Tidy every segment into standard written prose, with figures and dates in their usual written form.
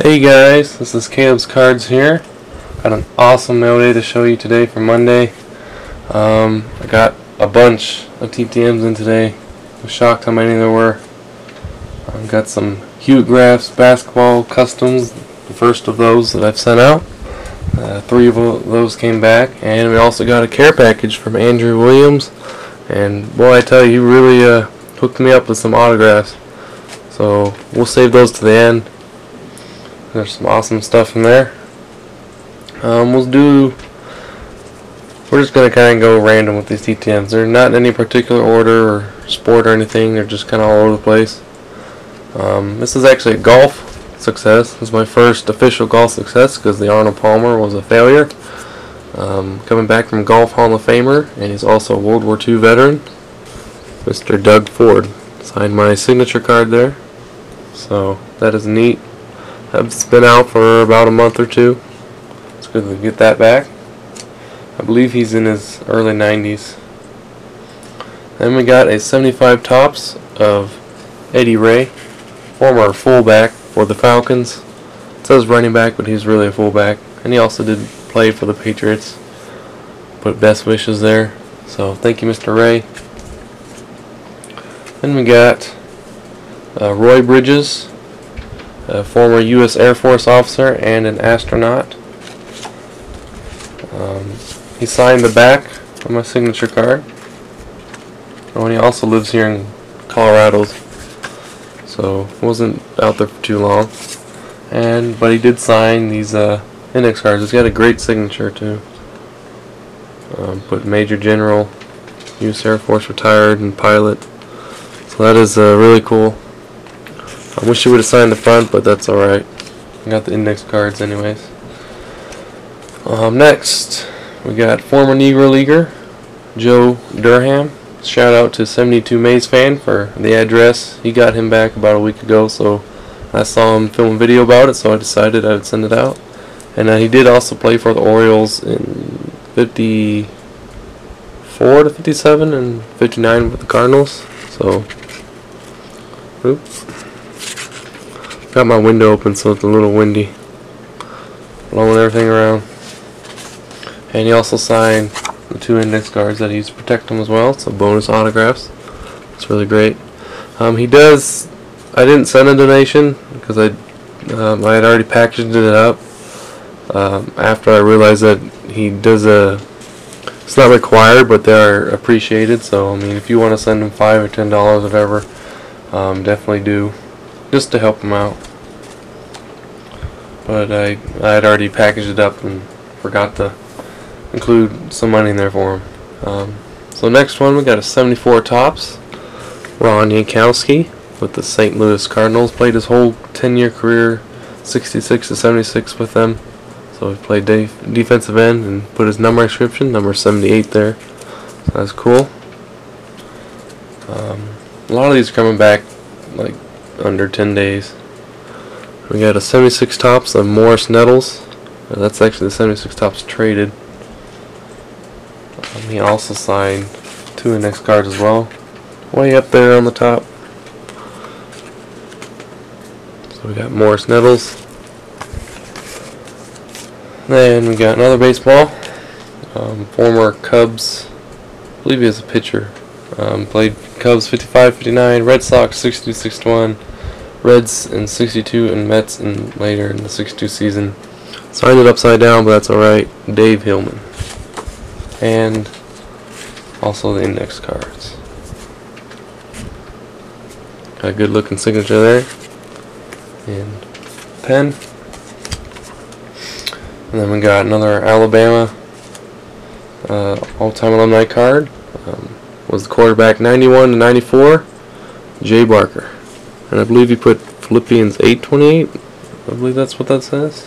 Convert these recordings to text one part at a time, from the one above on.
Hey guys, this is Caleb's Cards here. Got an awesome mail day to show you today for Monday. I got a bunch of TTMs in today. I was shocked how many there were. Got some Huyck basketball customs, the first of those that I've sent out. 3 of those came back, and we also got a care package from Andrew Williams. And boy, I tell you, he really hooked me up with some autographs. So we'll save those to the end. There's some awesome stuff in there. We're just going to kind of go random with these TTMs. They're not in any particular order or sport or anything. They're just kind of all over the place. This is actually a golf success. This is my first official golf success because the Arnold Palmer was a failure. Coming back from Golf Hall of Famer, and he's also a World War II veteran, Mr. Doug Ford. Signed my signature card there. So that is neat. It's been out for about a month or two. It's good to get that back. I believe he's in his early 90s. Then we got a 75 Topps of Eddie Ray, former fullback for the Falcons. It says running back, but he's really a fullback. And he also did play for the Patriots. Put best wishes there. So thank you, Mr. Ray. Then we got Roy Bridges, a former U.S. Air Force officer and an astronaut. He signed the back of my signature card. Oh, and he also lives here in Colorado, so wasn't out there for too long. But he did sign these index cards. He's got a great signature too. Put Major General, U.S. Air Force retired and pilot. So that is really cool. I wish he would have signed the front, but that's alright. I got the index cards anyways. Next, we got former Negro Leaguer Joe Durham. Shout out to 72 Mays fan for the address. He got him back about a week ago, so I saw him film a video about it, so I decided I would send it out. And he did also play for the Orioles in 54 to 57 and 59 with the Cardinals. So, oops. Got my window open so it's a little windy, blowing everything around. And he also signed the 2 index cards that he used to protect them as well, so bonus autographs. It's really great. I didn't send a donation because I had already packaged it up after I realized that he does it's not required, but they are appreciated. So I mean, if you want to send him $5 or $10 or whatever, definitely do, just to help him out. But I had already packaged it up and forgot to include some money in there for him. So next one, we got a 74 Topps Ron Yankowski with the St. Louis Cardinals. Played his whole 10-year career, 66 to 76 with them. So he played defensive end and put his number inscription, number 78 there. So that's cool. A lot of these are coming back like under 10 days. We got a 76 Topps of Morris Nettles. That's actually the 76 Topps traded. He also signed 2 index cards as well, way up there on the top. So we got Morris Nettles. Then we got another baseball. Former Cubs, I believe he was a pitcher. Played Cubs 55, 59, Red Sox 62, 61, Reds in 62, and Mets later in the 62 season. Signed it upside down, but that's alright. Dave Hillman. And also the index cards. Got a good looking signature there. And pen. And then we got another Alabama all-time alumni card. Was the quarterback 91 to 94, Jay Barker. And I believe he put Philippians 8:28. I believe that's what that says.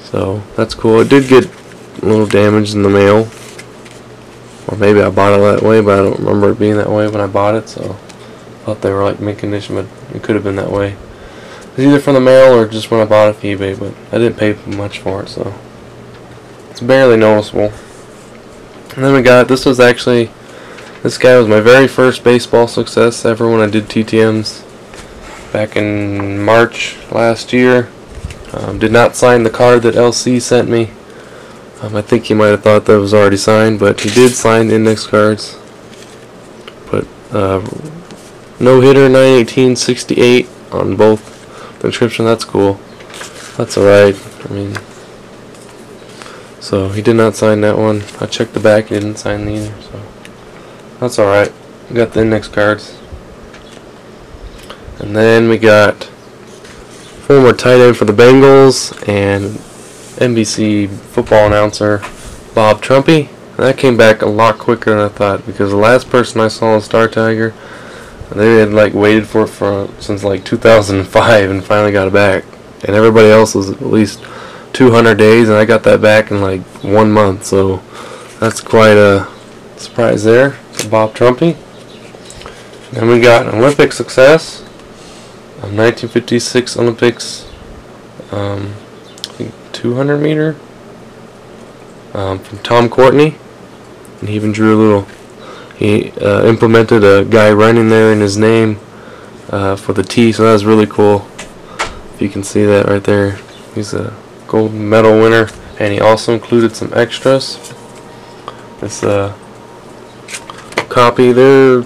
So that's cool. It did get a little damaged in the mail, or maybe I bought it that way, but I don't remember it being that way when I bought it. So I thought they were like mint condition, but it could have been that way. It's either from the mail or just when I bought it from eBay, but I didn't pay much for it, so it's barely noticeable. And then we got, this guy was my very first baseball success ever when I did TTMs. back in March last year. Did not sign the card that LC sent me. I think he might have thought that was already signed, but he did sign the index cards. But no hitter 918/68 on both the inscription. That's cool. That's alright. I mean, so he did not sign that one. I checked the back, he didn't sign either. So that's alright. We got the index cards. And then we got former tight end for the Bengals and NBC football announcer Bob Trumpy. And that came back a lot quicker than I thought, because the last person I saw on Star Tiger, they had like waited for it since like 2005 and finally got it back. And everybody else was at least 200 days, and I got that back in like 1 month. So that's quite a surprise there for Bob Trumpy. Then we got an Olympic success. 1956 Olympics, I think 200 meter, from Tom Courtney, and he even drew a little. He implemented a guy running there in his name for the T, so that was really cool. If you can see that right there, he's a gold medal winner, and he also included some extras. This copy there.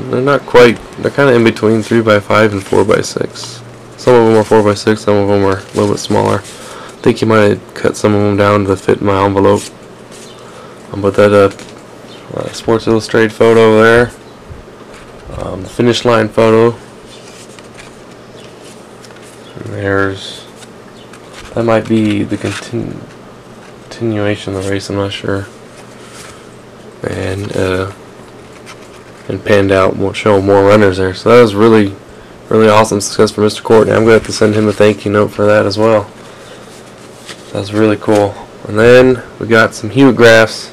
They're not quite, they're kind of in between 3x5 and 4x6. Some of them are 4x6, some of them are a little bit smaller. I think you might have cut some of them down to fit my envelope. But that Sports Illustrated photo there, the finish line photo, and there's, that might be the continuation of the race, I'm not sure. And panned out, will show more runners there. So that was really awesome success for Mr. Courtney. I'm going to have to send him a thank you note for that as well. That's really cool. And then we got some Huyck graphs,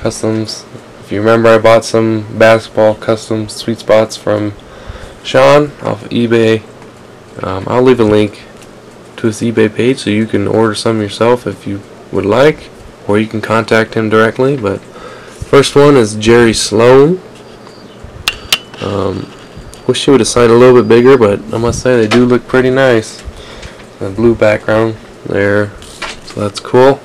customs. If you remember, I bought some basketball custom sweet spots from Sean off of eBay. I'll leave a link to his eBay page so you can order some yourself if you would like, or you can contact him directly. But first one is Jerry Sloan. Wish he would have signed a little bit bigger, but I must say they do look pretty nice. The blue background there, so that's cool.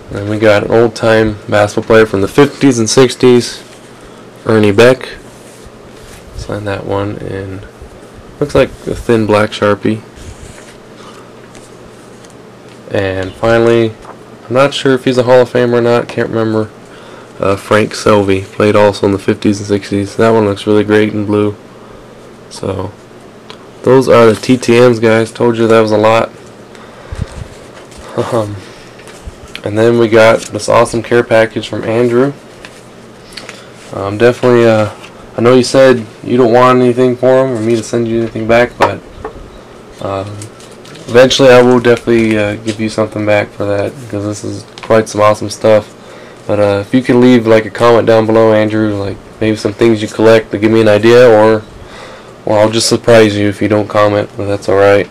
And then we got an old-time basketball player from the 50s and 60s, Ernie Beck. Signed that one in, looks like a thin black Sharpie. And finally, I'm not sure if he's a Hall of Famer or not, can't remember. Frank Selvey played also in the 50s and 60s. That one looks really great in blue. So those are the TTMs, guys. Told you that was a lot. And then we got this awesome care package from Andrew. Definitely, I know you said you don't want anything for him or me to send you anything back, but eventually I will definitely give you something back for that, because this is quite some awesome stuff. But if you can leave like a comment down below, Andrew, like maybe some things you collect to give me an idea, or I'll just surprise you if you don't comment, but that's alright.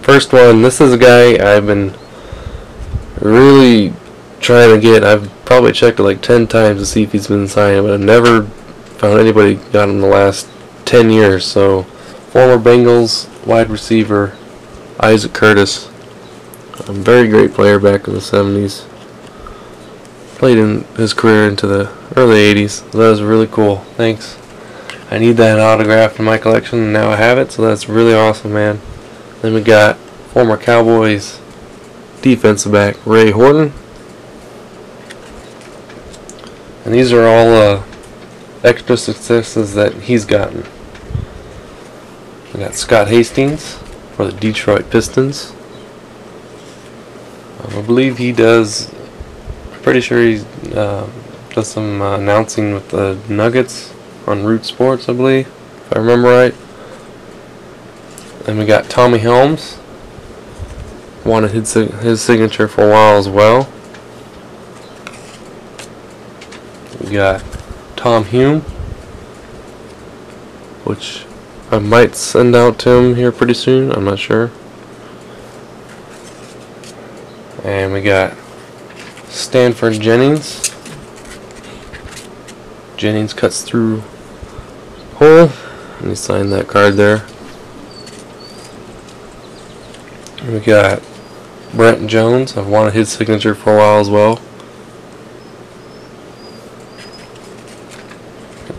First one, this is a guy I've been really trying to get. I've probably checked it like 10 times to see if he's been signed, but I've never found anybody got him the last 10 years. So, former Bengals wide receiver Isaac Curtis, a very great player back in the 70s. Played in his career into the early 80s. So that was really cool. Thanks. I need that autograph in my collection, and now I have it, so that's really awesome, man. Then we got former Cowboys defensive back Ray Horton. And these are all extra successes that he's gotten. We got Scott Hastings for the Detroit Pistons. I believe he does, I'm pretty sure he does some announcing with the Nuggets on Root Sports, I believe, if I remember right. Then we got Tommy Helms. Wanted his signature for a while as well. We got Tom Hume, which I might send out to him here pretty soon, I'm not sure. And we got Stanford Jennings. Jennings cuts through pull, and you sign that card there. We got Brent Jones. I've wanted his signature for a while as well.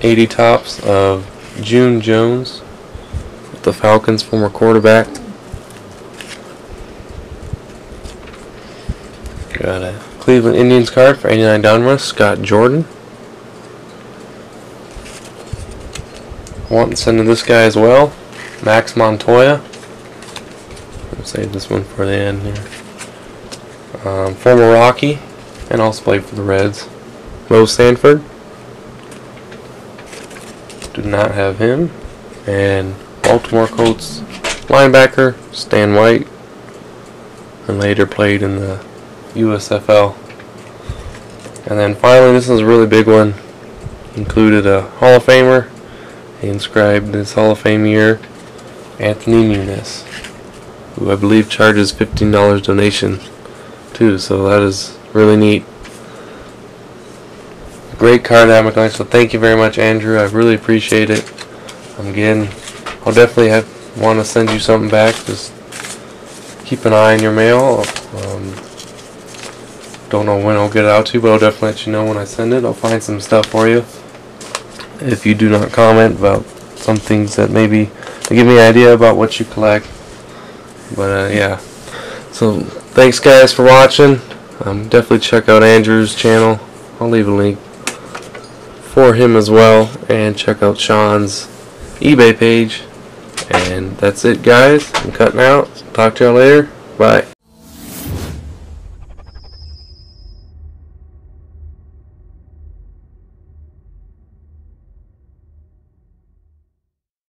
80 tops of June Jones with the Falcons, former quarterback. Got a Cleveland Indians card for 89 downrush, Scott Jordan. Want to send to this guy as well, Max Montoya. I'll save this one for the end here. Former Rocky and also played for the Reds, Mo Sanford. Do not have him. And Baltimore Colts linebacker Stan White, and later played in the USFL. And then finally, this is a really big one. Included a Hall of Famer. He inscribed this Hall of Fame year, Anthony Muniz, who I believe charges $15 donation too. So that is really neat. Great card to have my collection. So thank you very much, Andrew. I really appreciate it. Again, I'll definitely want to send you something back. Just keep an eye on your mail. Don't know when I'll get it out to you, but I'll definitely let you know when I send it. I'll find some stuff for you. If you do not comment about some things that maybe give me an idea about what you collect. But yeah. So thanks guys for watching. Definitely check out Andrew's channel. I'll leave a link for him as well, and check out Sean's eBay page. And that's it guys. I'm cutting out. Talk to y'all later. Bye.